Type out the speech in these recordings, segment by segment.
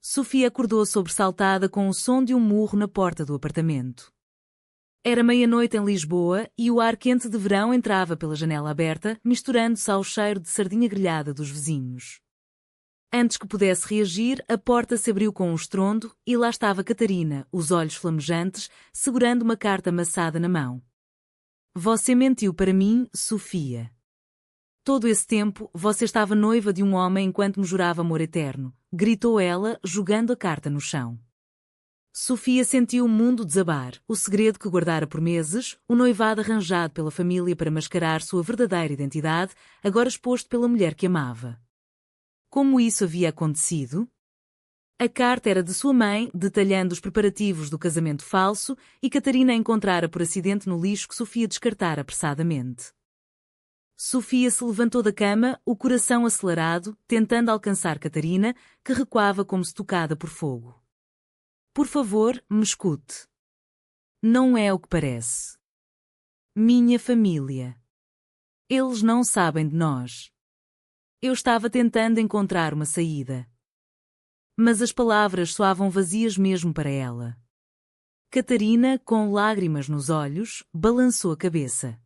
Sofia acordou sobressaltada com o som de um murro na porta do apartamento. Era meia-noite em Lisboa e o ar quente de verão entrava pela janela aberta, misturando-se ao cheiro de sardinha grelhada dos vizinhos. Antes que pudesse reagir, a porta se abriu com um estrondo e lá estava Catarina, os olhos flamejantes, segurando uma carta amassada na mão. Você mentiu para mim, Sofia. Todo esse tempo, você estava noiva de um homem enquanto me jurava amor eterno, gritou ela, jogando a carta no chão. Sofia sentiu o mundo desabar, o segredo que guardara por meses, o noivado arranjado pela família para mascarar sua verdadeira identidade, agora exposto pela mulher que amava. Como isso havia acontecido? A carta era de sua mãe, detalhando os preparativos do casamento falso, e Catarina a encontrara por acidente no lixo que Sofia descartara apressadamente. Sofia se levantou da cama, o coração acelerado, tentando alcançar Catarina, que recuava como se tocada por fogo. Por favor, me escute. Não é o que parece. Minha família. Eles não sabem de nós. Eu estava tentando encontrar uma saída. Mas as palavras soavam vazias mesmo para ela. Catarina, com lágrimas nos olhos, balançou a cabeça.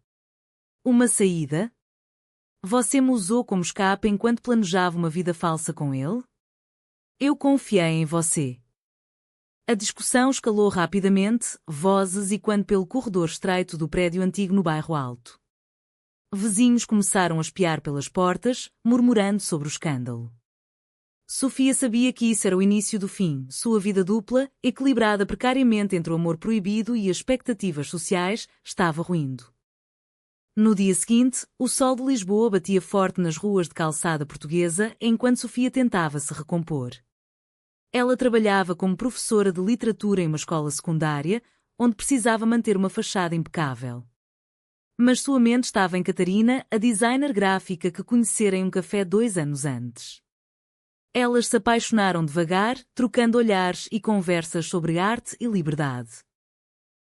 Uma saída? Você me usou como escape enquanto planejava uma vida falsa com ele? Eu confiei em você. A discussão escalou rapidamente, vozes e quando pelo corredor estreito do prédio antigo no bairro Alto. Vizinhos começaram a espiar pelas portas, murmurando sobre o escândalo. Sofia sabia que isso era o início do fim, sua vida dupla, equilibrada precariamente entre o amor proibido e as expectativas sociais, estava ruindo. No dia seguinte, o sol de Lisboa batia forte nas ruas de calçada portuguesa enquanto Sofia tentava se recompor. Ela trabalhava como professora de literatura em uma escola secundária, onde precisava manter uma fachada impecável. Mas sua mente estava em Catarina, a designer gráfica que conhecera em um café 2 anos antes. Elas se apaixonaram devagar, trocando olhares e conversas sobre arte e liberdade.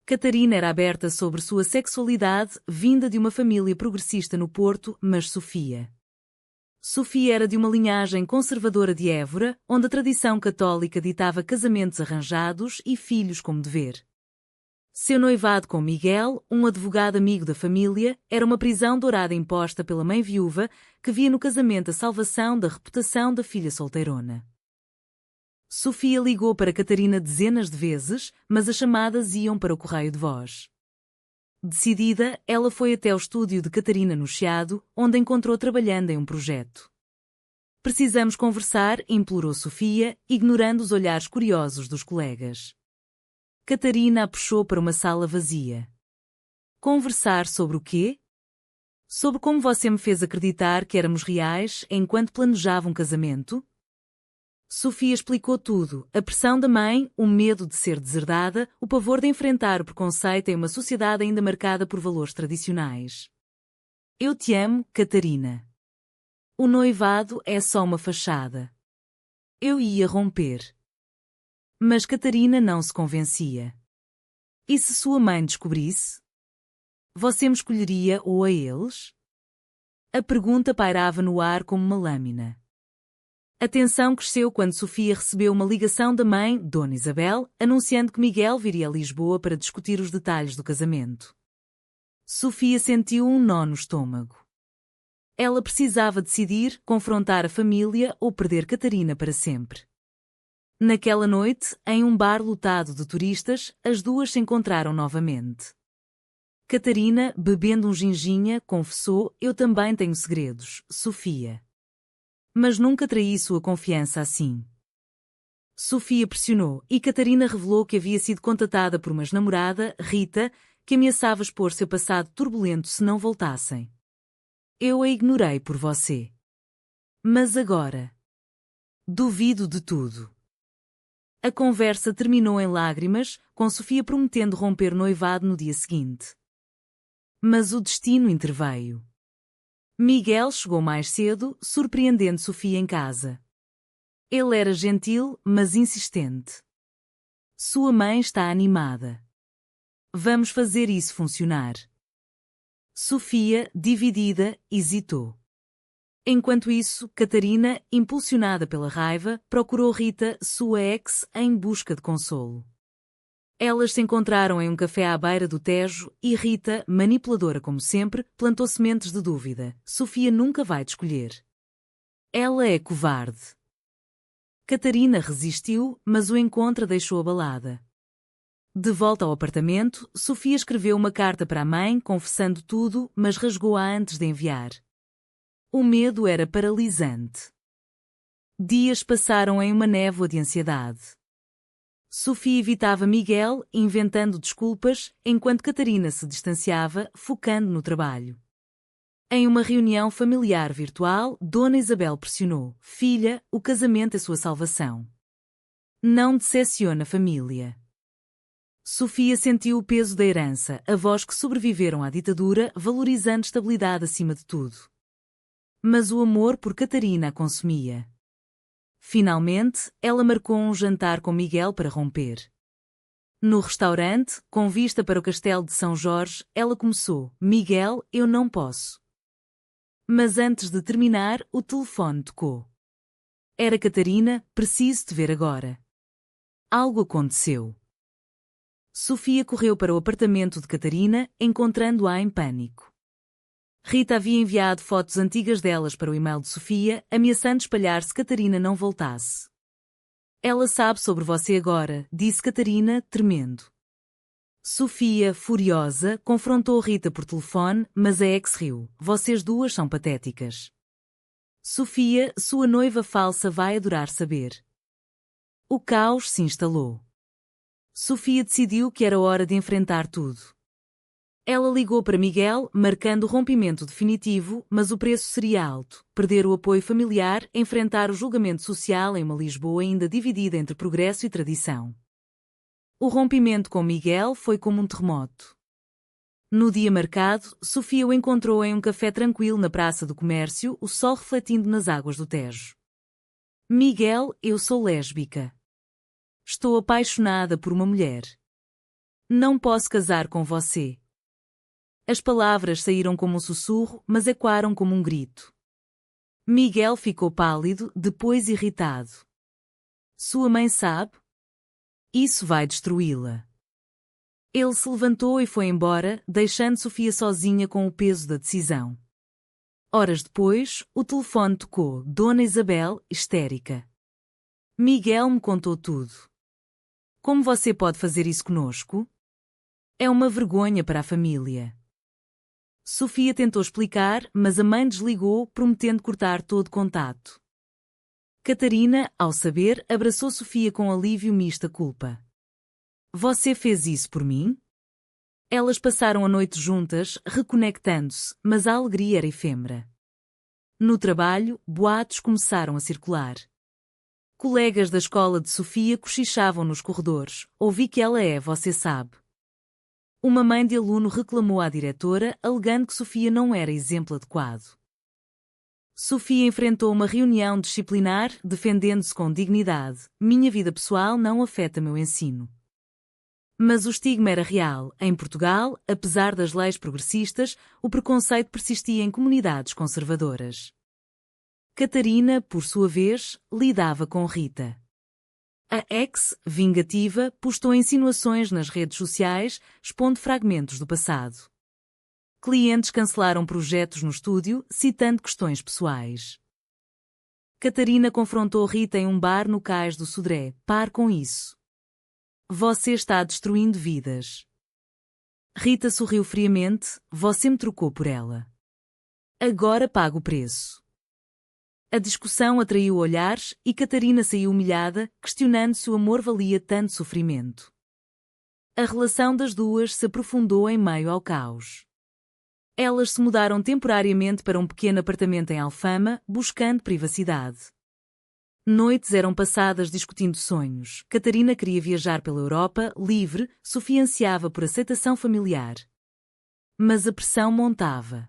Catarina era aberta sobre sua sexualidade, vinda de uma família progressista no Porto, mas Sofia era de uma linhagem conservadora de Évora, onde a tradição católica ditava casamentos arranjados e filhos como dever. Seu noivado com Miguel, um advogado amigo da família, era uma prisão dourada imposta pela mãe viúva, que via no casamento a salvação da reputação da filha solteirona. Sofia ligou para Catarina dezenas de vezes, mas as chamadas iam para o correio de voz. Decidida, ela foi até o estúdio de Catarina no Chiado, onde a encontrou trabalhando em um projeto. Precisamos conversar, implorou Sofia, ignorando os olhares curiosos dos colegas. Catarina a puxou para uma sala vazia. Conversar sobre o quê? Sobre como você me fez acreditar que éramos reais enquanto planejava um casamento? Sofia explicou tudo, a pressão da mãe, o medo de ser deserdada, o pavor de enfrentar o preconceito em uma sociedade ainda marcada por valores tradicionais. Eu te amo, Catarina. O noivado é só uma fachada. Eu ia romper. Mas Catarina não se convencia. E se sua mãe descobrisse? Você me escolheria ou a eles? A pergunta pairava no ar como uma lâmina. A tensão cresceu quando Sofia recebeu uma ligação da mãe, Dona Isabel, anunciando que Miguel viria a Lisboa para discutir os detalhes do casamento. Sofia sentiu um nó no estômago. Ela precisava decidir, confrontar a família ou perder Catarina para sempre. Naquela noite, em um bar lotado de turistas, as duas se encontraram novamente. Catarina, bebendo um ginginha, confessou: eu também tenho segredos, Sofia. Mas nunca traí sua confiança assim. Sofia pressionou, e Catarina revelou que havia sido contatada por uma ex-namorada, Rita, que ameaçava expor seu passado turbulento se não voltassem. Eu a ignorei por você. Mas agora... duvido de tudo. A conversa terminou em lágrimas, com Sofia prometendo romper noivado no dia seguinte. Mas o destino interveio. Miguel chegou mais cedo, surpreendendo Sofia em casa. Ele era gentil, mas insistente. Sua mãe está animada. Vamos fazer isso funcionar. Sofia, dividida, hesitou. Enquanto isso, Catarina, impulsionada pela raiva, procurou Rita, sua ex, em busca de consolo. Elas se encontraram em um café à beira do Tejo e Rita, manipuladora como sempre, plantou sementes de dúvida. Sofia nunca vai te escolher. Ela é covarde. Catarina resistiu, mas o encontro a deixou abalada. De volta ao apartamento, Sofia escreveu uma carta para a mãe, confessando tudo, mas rasgou-a antes de enviar. O medo era paralisante. Dias passaram em uma névoa de ansiedade. Sofia evitava Miguel, inventando desculpas, enquanto Catarina se distanciava, focando no trabalho. Em uma reunião familiar virtual, Dona Isabel pressionou: "Filha, o casamento é sua salvação. Não decepcione a família." Sofia sentiu o peso da herança, avós que sobreviveram à ditadura, valorizando estabilidade acima de tudo. Mas o amor por Catarina a consumia. Finalmente, ela marcou um jantar com Miguel para romper. No restaurante, com vista para o castelo de São Jorge, ela começou: "Miguel, eu não posso." Mas antes de terminar, o telefone tocou. Era Catarina: "Preciso te ver agora." Algo aconteceu. Sofia correu para o apartamento de Catarina, encontrando-a em pânico. Rita havia enviado fotos antigas delas para o e-mail de Sofia, ameaçando espalhar se Catarina não voltasse. "Ela sabe sobre você agora", disse Catarina, tremendo. Sofia, furiosa, confrontou Rita por telefone, mas a ex riu: "Vocês duas são patéticas." Sofia, sua noiva falsa, vai adorar saber. O caos se instalou. Sofia decidiu que era hora de enfrentar tudo. Ela ligou para Miguel, marcando o rompimento definitivo, mas o preço seria alto: perder o apoio familiar, enfrentar o julgamento social em uma Lisboa ainda dividida entre progresso e tradição. O rompimento com Miguel foi como um terremoto. No dia marcado, Sofia o encontrou em um café tranquilo na Praça do Comércio, o sol refletindo nas águas do Tejo. "Miguel, eu sou lésbica. Estou apaixonada por uma mulher. Não posso casar com você." As palavras saíram como um sussurro, mas ecoaram como um grito. Miguel ficou pálido, depois irritado. "Sua mãe sabe? Isso vai destruí-la." Ele se levantou e foi embora, deixando Sofia sozinha com o peso da decisão. Horas depois, o telefone tocou. Dona Isabel, histérica: "Miguel me contou tudo. Como você pode fazer isso conosco? É uma vergonha para a família." Sofia tentou explicar, mas a mãe desligou, prometendo cortar todo contato. Catarina, ao saber, abraçou Sofia com alívio misto a culpa. "Você fez isso por mim?" Elas passaram a noite juntas, reconectando-se, mas a alegria era efêmera. No trabalho, boatos começaram a circular. Colegas da escola de Sofia cochichavam nos corredores: "Ouvi que ela é, você sabe." Uma mãe de aluno reclamou à diretora, alegando que Sofia não era exemplo adequado. Sofia enfrentou uma reunião disciplinar, defendendo-se com dignidade: "Minha vida pessoal não afeta meu ensino." Mas o estigma era real. Em Portugal, apesar das leis progressistas, o preconceito persistia em comunidades conservadoras. Catarina, por sua vez, lidava com Rita. A ex, vingativa, postou insinuações nas redes sociais, expondo fragmentos do passado. Clientes cancelaram projetos no estúdio, citando questões pessoais. Catarina confrontou Rita em um bar no cais do Sodré: "Pare com isso. Você está destruindo vidas." Rita sorriu friamente: "Você me trocou por ela. Agora paga o preço." A discussão atraiu olhares e Catarina saiu humilhada, questionando se o amor valia tanto sofrimento. A relação das duas se aprofundou em meio ao caos. Elas se mudaram temporariamente para um pequeno apartamento em Alfama, buscando privacidade. Noites eram passadas discutindo sonhos. Catarina queria viajar pela Europa, livre, Sofia ansiava por aceitação familiar. Mas a pressão montava.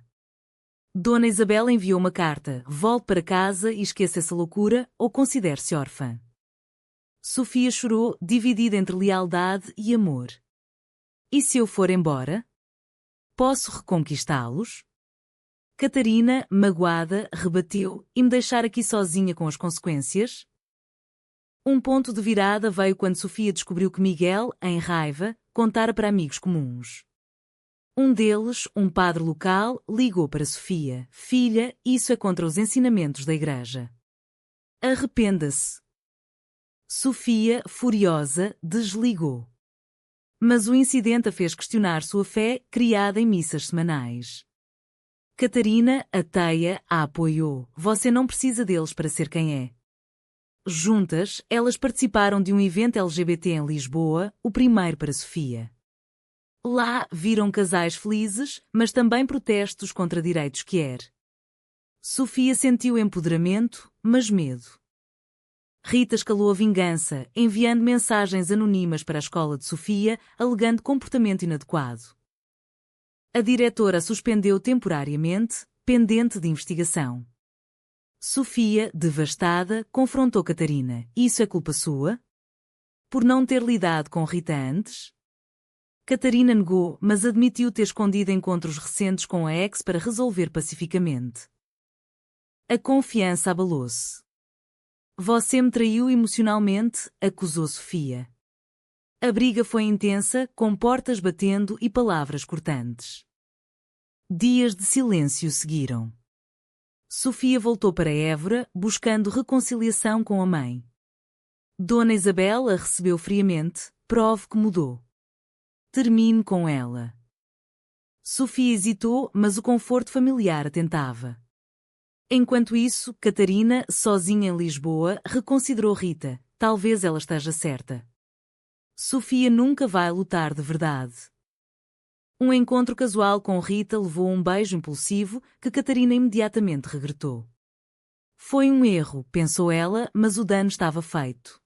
Dona Isabel enviou uma carta: "Volte para casa e esqueça essa loucura, ou considere-se órfã." Sofia chorou, dividida entre lealdade e amor. "E se eu for embora? Posso reconquistá-los?" Catarina, magoada, rebateu: e me deixar aqui sozinha com as consequências? Um ponto de virada veio quando Sofia descobriu que Miguel, em raiva, contara para amigos comuns. Um deles, um padre local, ligou para Sofia: filha, isso é contra os ensinamentos da igreja. Arrependa-se. Sofia, furiosa, desligou. Mas o incidente a fez questionar sua fé, criada em missas semanais. Catarina, ateia, a apoiou: você não precisa deles para ser quem é. Juntas, elas participaram de um evento LGBT em Lisboa, o primeiro para Sofia. Lá, viram casais felizes, mas também protestos contra direitos queer. Sofia sentiu empoderamento, mas medo. Rita escalou a vingança, enviando mensagens anônimas para a escola de Sofia, alegando comportamento inadequado. A diretora suspendeu temporariamente, pendente de investigação. Sofia, devastada, confrontou Catarina: isso é culpa sua? Por não ter lidado com Rita antes? Catarina negou, mas admitiu ter escondido encontros recentes com a ex para resolver pacificamente. A confiança abalou-se. Você me traiu emocionalmente, acusou Sofia. A briga foi intensa, com portas batendo e palavras cortantes. Dias de silêncio seguiram. Sofia voltou para Évora, buscando reconciliação com a mãe. Dona Isabel a recebeu friamente: prove que mudou. Termine com ela. Sofia hesitou, mas o conforto familiar a tentava. Enquanto isso, Catarina, sozinha em Lisboa, reconsiderou Rita: talvez ela esteja certa. Sofia nunca vai lutar de verdade. Um encontro casual com Rita levou a um beijo impulsivo que Catarina imediatamente regretou. Foi um erro, pensou ela, mas o dano estava feito.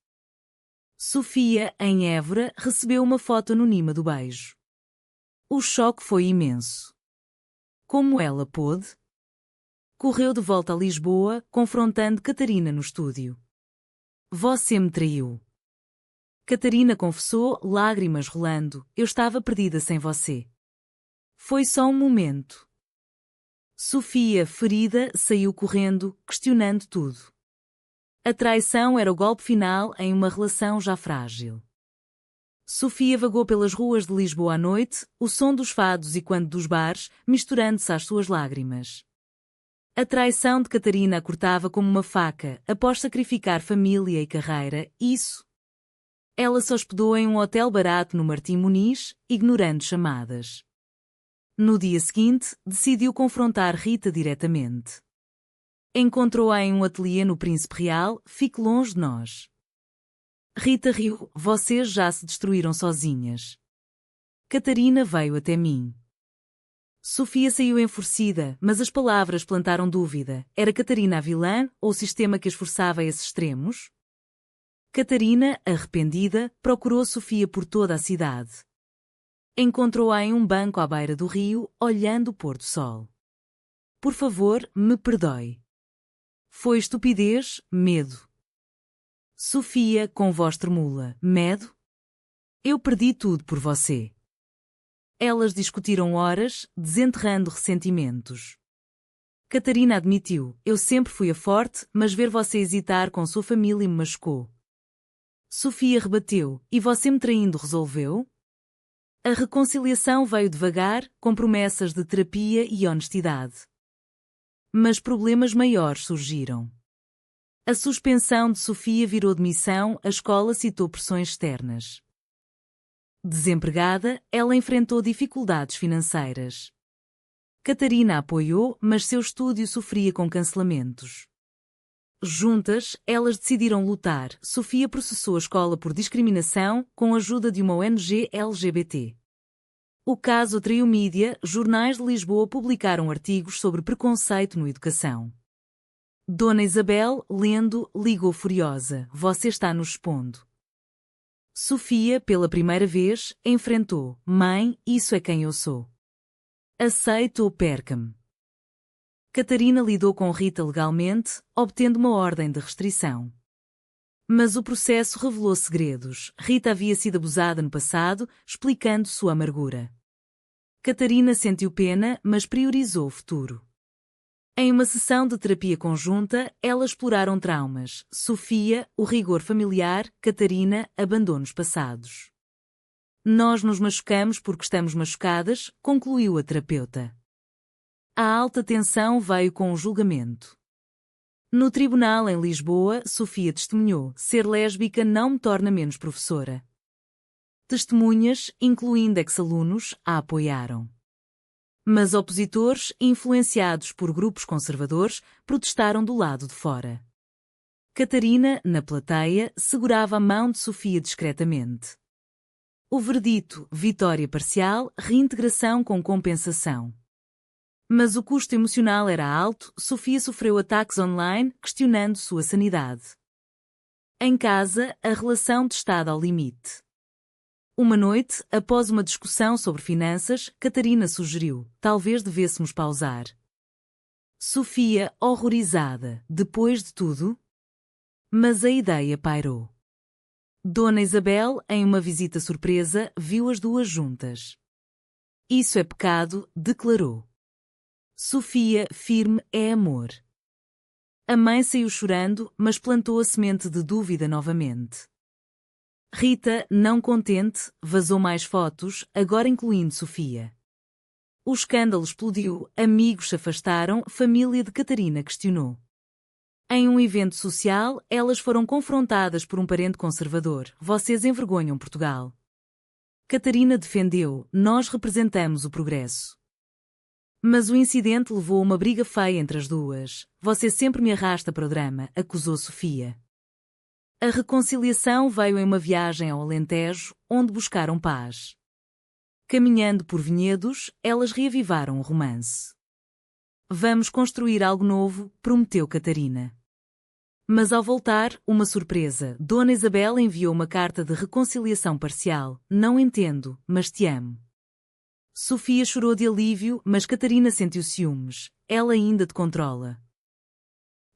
Sofia, em Évora, recebeu uma foto anônima do beijo. O choque foi imenso. Como ela pôde? Correu de volta a Lisboa, confrontando Catarina no estúdio. Você me traiu. Catarina confessou, lágrimas rolando: eu estava perdida sem você. Foi só um momento. Sofia, ferida, saiu correndo, questionando tudo. A traição era o golpe final em uma relação já frágil. Sofia vagou pelas ruas de Lisboa à noite, o som dos fados e quando dos bares, misturando-se às suas lágrimas. A traição de Catarina a cortava como uma faca, após sacrificar família e carreira, isso. Ela se hospedou em um hotel barato no Martim Muniz, ignorando chamadas. No dia seguinte, decidiu confrontar Rita diretamente. Encontrou-a em um ateliê no Príncipe Real: fique longe de nós. Rita riu: vocês já se destruíram sozinhas. Catarina veio até mim. Sofia saiu enfurecida, mas as palavras plantaram dúvida: era Catarina a vilã, ou o sistema que a esforçava a esses extremos? Catarina, arrependida, procurou Sofia por toda a cidade. Encontrou-a em um banco à beira do rio, olhando o pôr-do-sol. Por favor, me perdoe. Foi estupidez, medo. Sofia, com voz tremula: medo? Eu perdi tudo por você. Elas discutiram horas, desenterrando ressentimentos. Catarina admitiu: eu sempre fui a forte, mas ver você hesitar com sua família me machucou. Sofia rebateu: e você me traindo resolveu? A reconciliação veio devagar, com promessas de terapia e honestidade. Mas problemas maiores surgiram. A suspensão de Sofia virou demissão, a escola citou pressões externas. Desempregada, ela enfrentou dificuldades financeiras. Catarina apoiou, mas seu estúdio sofria com cancelamentos. Juntas, elas decidiram lutar. Sofia processou a escola por discriminação, com a ajuda de uma ONG LGBT. O caso atraiu mídia, jornais de Lisboa publicaram artigos sobre preconceito na educação. Dona Isabel, lendo, ligou furiosa: você está nos expondo. Sofia, pela primeira vez, enfrentou: mãe, isso é quem eu sou. Aceito ou perca-me. Catarina lidou com Rita legalmente, obtendo uma ordem de restrição. Mas o processo revelou segredos. Rita havia sido abusada no passado, explicando sua amargura. Catarina sentiu pena, mas priorizou o futuro. Em uma sessão de terapia conjunta, elas exploraram traumas: Sofia, o rigor familiar; Catarina, abandonos passados. Nós nos machucamos porque estamos machucadas, concluiu a terapeuta. A alta tensão veio com o julgamento. No tribunal em Lisboa, Sofia testemunhou: ser lésbica não me torna menos professora. Testemunhas, incluindo ex-alunos, a apoiaram. Mas opositores, influenciados por grupos conservadores, protestaram do lado de fora. Catarina, na plateia, segurava a mão de Sofia discretamente. O verdito: vitória parcial, reintegração com compensação. Mas o custo emocional era alto. Sofia sofreu ataques online, questionando sua sanidade. Em casa, a relação testada ao limite. Uma noite, após uma discussão sobre finanças, Catarina sugeriu: talvez devêssemos pausar. Sofia, horrorizada: depois de tudo? Mas a ideia pairou. Dona Isabel, em uma visita surpresa, viu as duas juntas. Isso é pecado, declarou. Sofia, firme: é amor. A mãe saiu chorando, mas plantou a semente de dúvida novamente. Rita, não contente, vazou mais fotos, agora incluindo Sofia. O escândalo explodiu, amigos se afastaram, família de Catarina questionou. Em um evento social, elas foram confrontadas por um parente conservador: vocês envergonham Portugal. Catarina defendeu: nós representamos o progresso. Mas o incidente levou a uma briga feia entre as duas. Você sempre me arrasta para o drama, acusou Sofia. A reconciliação veio em uma viagem ao Alentejo, onde buscaram paz. Caminhando por vinhedos, elas reavivaram o romance. Vamos construir algo novo, prometeu Catarina. Mas ao voltar, uma surpresa: Dona Isabel enviou uma carta de reconciliação parcial: não entendo, mas te amo. Sofia chorou de alívio, mas Catarina sentiu ciúmes: ela ainda te controla.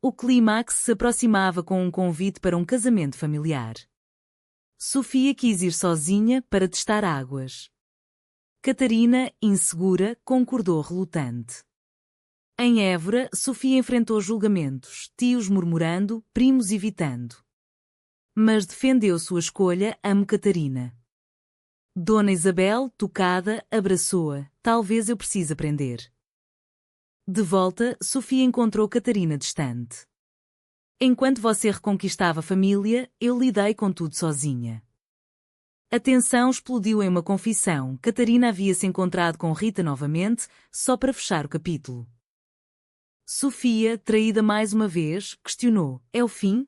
O clímax se aproximava com um convite para um casamento familiar. Sofia quis ir sozinha para testar águas. Catarina, insegura, concordou relutante. Em Évora, Sofia enfrentou julgamentos, tios murmurando, primos evitando. Mas defendeu sua escolha: amo Catarina. Dona Isabel, tocada, abraçou-a: talvez eu precise aprender. De volta, Sofia encontrou Catarina distante. Enquanto você reconquistava a família, eu lidei com tudo sozinha. A tensão explodiu em uma confissão: Catarina havia se encontrado com Rita novamente, só para fechar o capítulo. Sofia, traída mais uma vez, questionou: é o fim?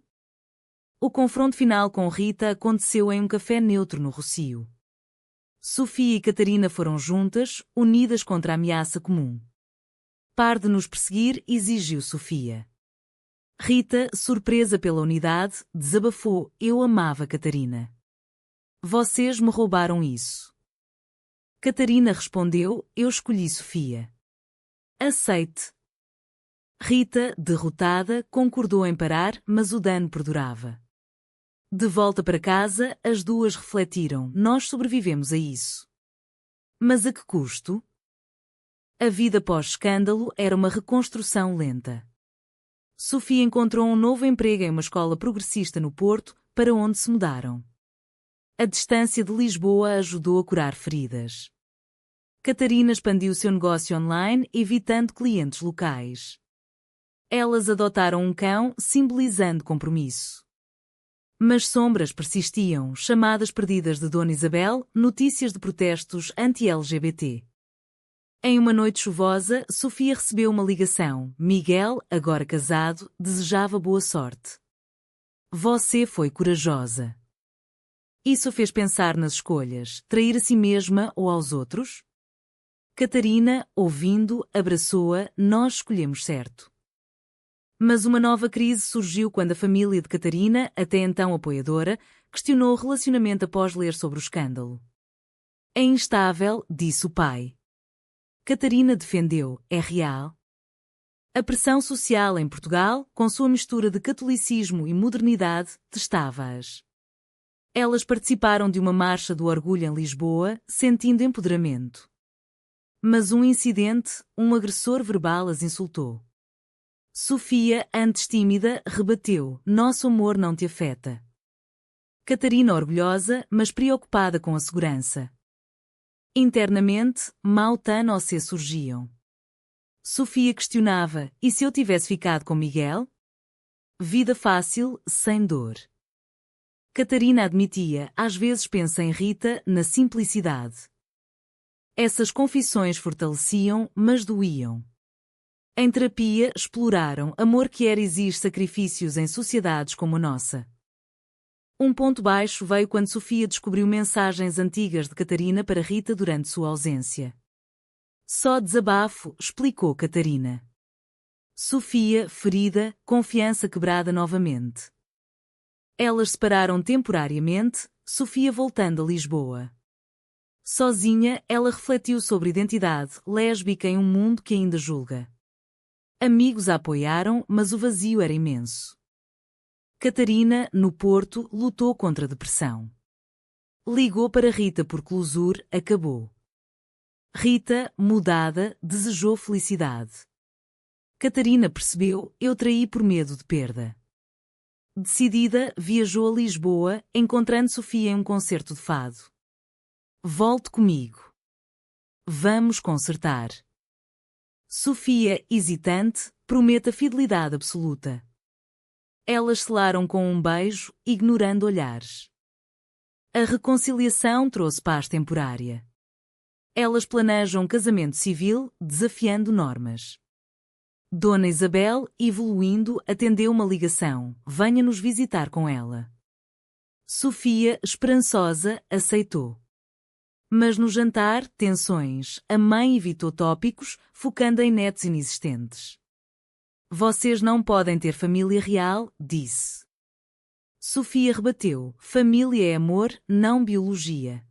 O confronto final com Rita aconteceu em um café neutro no Rossio. Sofia e Catarina foram juntas, unidas contra a ameaça comum. Pare de nos perseguir, exigiu Sofia. Rita, surpresa pela unidade, desabafou: eu amava Catarina. Vocês me roubaram isso. Catarina respondeu: eu escolhi Sofia. Aceite. Rita, derrotada, concordou em parar, mas o dano perdurava. De volta para casa, as duas refletiram: nós sobrevivemos a isso. Mas a que custo? A vida pós-escândalo era uma reconstrução lenta. Sofia encontrou um novo emprego em uma escola progressista no Porto, para onde se mudaram. A distância de Lisboa ajudou a curar feridas. Catarina expandiu seu negócio online, evitando clientes locais. Elas adotaram um cão, simbolizando compromisso. Mas sombras persistiam: chamadas perdidas de Dona Isabel, notícias de protestos anti-LGBT. Em uma noite chuvosa, Sofia recebeu uma ligação: Miguel, agora casado, desejava boa sorte. Você foi corajosa. Isso a fez pensar nas escolhas: trair a si mesma ou aos outros? Catarina, ouvindo, abraçou-a: nós escolhemos certo. Mas uma nova crise surgiu quando a família de Catarina, até então apoiadora, questionou o relacionamento após ler sobre o escândalo. É instável, disse o pai. Catarina defendeu: é real. A pressão social em Portugal, com sua mistura de catolicismo e modernidade, testava-as. Elas participaram de uma marcha do orgulho em Lisboa, sentindo empoderamento. Mas um incidente, um agressor verbal as insultou. Sofia, antes tímida, rebateu: nosso amor não te afeta. Catarina orgulhosa, mas preocupada com a segurança. Internamente, Mautano se surgiam. Sofia questionava: e se eu tivesse ficado com Miguel? Vida fácil, sem dor. Catarina admitia: às vezes penso em Rita, na simplicidade. Essas confissões fortaleciam, mas doíam. Em terapia, exploraram amor que era exige sacrifícios em sociedades como a nossa. Um ponto baixo veio quando Sofia descobriu mensagens antigas de Catarina para Rita durante sua ausência. Só desabafo, explicou Catarina. Sofia, ferida, confiança quebrada novamente. Elas separaram temporariamente, Sofia voltando a Lisboa. Sozinha, ela refletiu sobre identidade lésbica em um mundo que ainda julga. Amigos a apoiaram, mas o vazio era imenso. Catarina, no Porto, lutou contra a depressão. Ligou para Rita por Closur, acabou. Rita, mudada, desejou felicidade. Catarina percebeu: eu traí por medo de perda. Decidida, viajou a Lisboa, encontrando Sofia em um concerto de fado. Volte comigo. Vamos consertar. Sofia, hesitante, promete a fidelidade absoluta. Elas selaram com um beijo, ignorando olhares. A reconciliação trouxe paz temporária. Elas planejam um casamento civil, desafiando normas. Dona Isabel, evoluindo, atendeu uma ligação: venha nos visitar com ela. Sofia, esperançosa, aceitou. Mas no jantar, tensões, a mãe evitou tópicos, focando em netos inexistentes. Vocês não podem ter família real, disse. Sofia rebateu: família é amor, não biologia.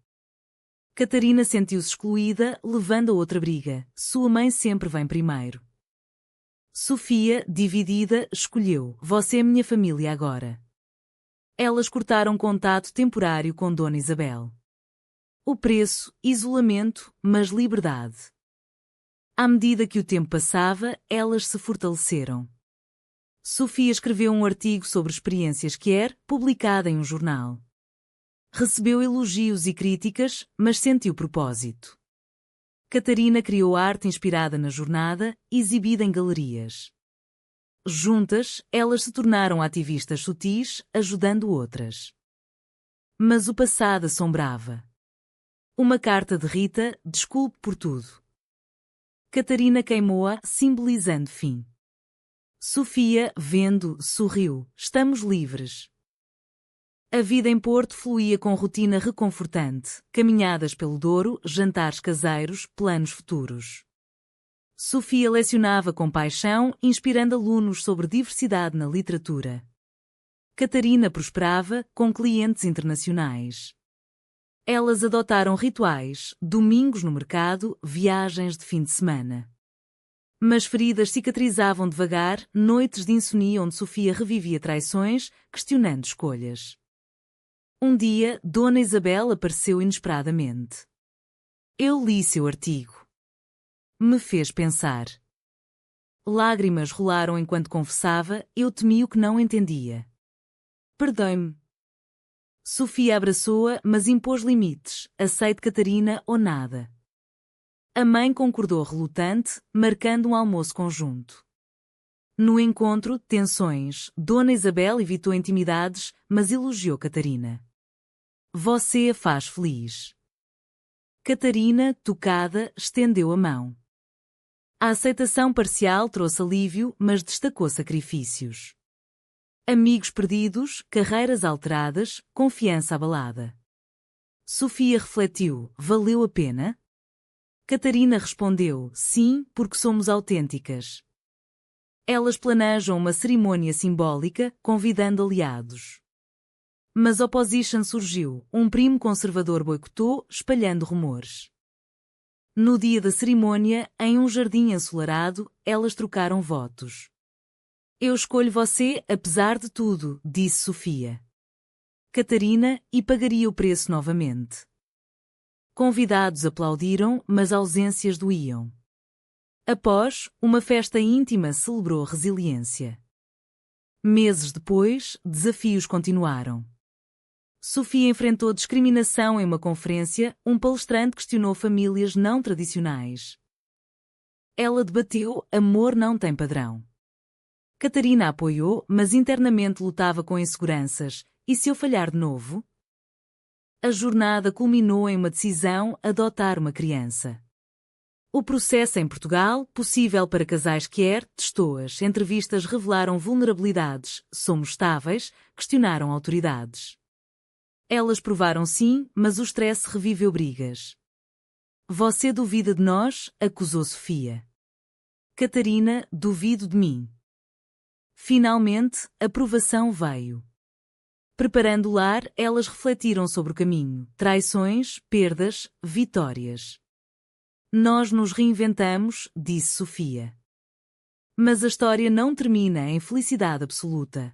Catarina sentiu-se excluída, levando a outra briga: sua mãe sempre vem primeiro. Sofia, dividida, escolheu: você é minha família agora. Elas cortaram contato temporário com Dona Isabel. O preço, isolamento, mas liberdade. À medida que o tempo passava, elas se fortaleceram. Sofia escreveu um artigo sobre experiências queer, publicado em um jornal. Recebeu elogios e críticas, mas sentiu propósito. Catarina criou arte inspirada na jornada, exibida em galerias. Juntas, elas se tornaram ativistas sutis, ajudando outras. Mas o passado assombrava. Uma carta de Rita: desculpe por tudo. Catarina queimou-a, simbolizando fim. Sofia, vendo, sorriu: estamos livres. A vida em Porto fluía com rotina reconfortante, caminhadas pelo Douro, jantares caseiros, planos futuros. Sofia lecionava com paixão, inspirando alunos sobre diversidade na literatura. Catarina prosperava, com clientes internacionais. Elas adotaram rituais, domingos no mercado, viagens de fim de semana. Mas feridas cicatrizavam devagar, noites de insônia onde Sofia revivia traições, questionando escolhas. Um dia, Dona Isabel apareceu inesperadamente. Eu li seu artigo. Me fez pensar. Lágrimas rolaram enquanto confessava: eu temi o que não entendia. Perdoe-me. Sofia abraçou-a, mas impôs limites: aceite Catarina ou nada. A mãe concordou relutante, marcando um almoço conjunto. No encontro, tensões. Dona Isabel evitou intimidades, mas elogiou Catarina. Você a faz feliz. Catarina, tocada, estendeu a mão. A aceitação parcial trouxe alívio, mas destacou sacrifícios. Amigos perdidos, carreiras alteradas, confiança abalada. Sofia refletiu: valeu a pena? Catarina respondeu: sim, porque somos autênticas. Elas planejam uma cerimônia simbólica, convidando aliados. Mas oposition surgiu, um primo conservador boicotou, espalhando rumores. No dia da cerimônia, em um jardim ensolarado, elas trocaram votos. Eu escolho você, apesar de tudo, disse Sofia. Catarina, e pagaria o preço novamente. Convidados aplaudiram, mas ausências doíam. Após, uma festa íntima celebrou a resiliência. Meses depois, desafios continuaram. Sofia enfrentou discriminação em uma conferência, um palestrante questionou famílias não tradicionais. Ela debateu: amor não tem padrão. Catarina apoiou, mas internamente lutava com inseguranças. E se eu falhar de novo? A jornada culminou em uma decisão: adotar uma criança. O processo em Portugal, possível para casais que testou-as. Entrevistas revelaram vulnerabilidades. Somos estáveis? Questionaram autoridades. Elas provaram sim, mas o stress reviveu brigas. Você duvida de nós? Acusou Sofia. Catarina: duvido de mim. Finalmente, a aprovação veio. Preparando o lar, elas refletiram sobre o caminho, traições, perdas, vitórias. Nós nos reinventamos, disse Sofia. Mas a história não termina em felicidade absoluta.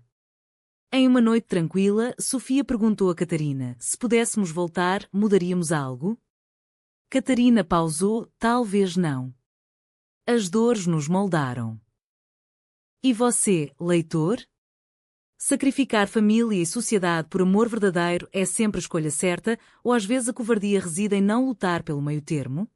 Em uma noite tranquila, Sofia perguntou a Catarina: se pudéssemos voltar, mudaríamos algo? Catarina pausou: talvez não. As dores nos moldaram. E você, leitor? Sacrificar família e sociedade por amor verdadeiro é sempre a escolha certa, ou às vezes a covardia reside em não lutar pelo meio-termo?